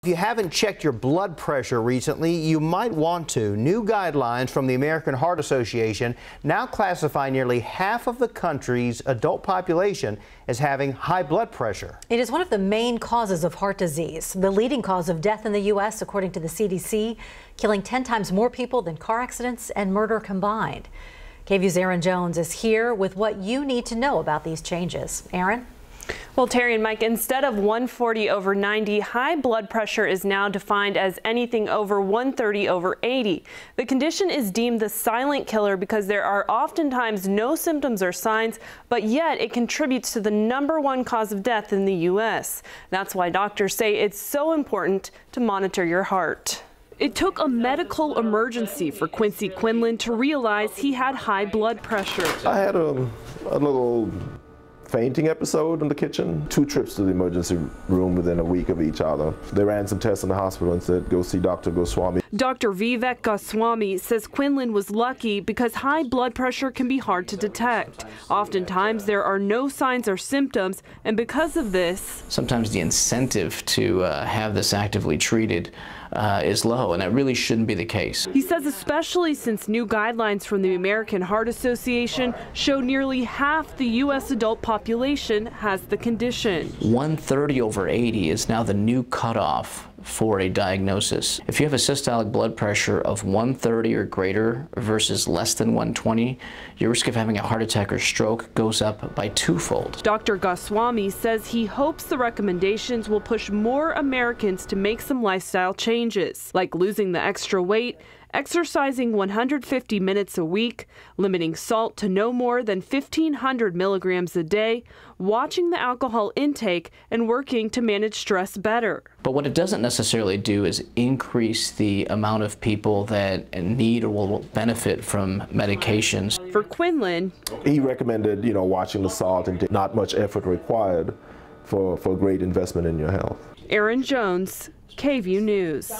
If you haven't checked your blood pressure recently, you might want to. New guidelines from the American Heart Association now classify nearly half of the country's adult population as having high blood pressure. It is one of the main causes of heart disease, the leading cause of death in the U.S., according to the CDC, killing 10 times more people than car accidents and murder combined. KVUE's Aaron Jones is here with what you need to know about these changes. Aaron? Well, Terry and Mike, instead of 140/90, high blood pressure is now defined as anything over 130/80. The condition is deemed the silent killer because there are oftentimes no symptoms or signs, but yet it contributes to the #1 cause of death in the U.S. That's why doctors say it's so important to monitor your heart. It took a medical emergency for Quincy Quinlan to realize he had high blood pressure. I had a little fainting episode in the kitchen. 2 trips to the emergency room within a week of each other. They ran some tests in the hospital and said, go see Dr. Goswami. Dr. Vivek Goswami says Quinlan was lucky because high blood pressure can be hard to detect. Oftentimes there are no signs or symptoms, and because of this, sometimes the incentive to have this actively treated is low, and that really shouldn't be the case. He says especially since new guidelines from the American Heart Association show nearly half the U.S. adult population has the condition. 130/80 is now the new cutoff for a diagnosis. If you have a systolic blood pressure of 130 or greater versus less than 120, your risk of having a heart attack or stroke goes up by 2-fold. Dr. Goswami says he hopes the recommendations will push more Americans to make some lifestyle changes, like losing the extra weight, exercising 150 minutes a week, limiting salt to no more than 1,500 milligrams a day, watching the alcohol intake, and working to manage stress better. But what it doesn't necessarily do is increase the amount of people that need or will benefit from medications. For Quinlan, he recommended, watching the salt and not much effort required for great investment in your health. Aaron Jones, KVUE News.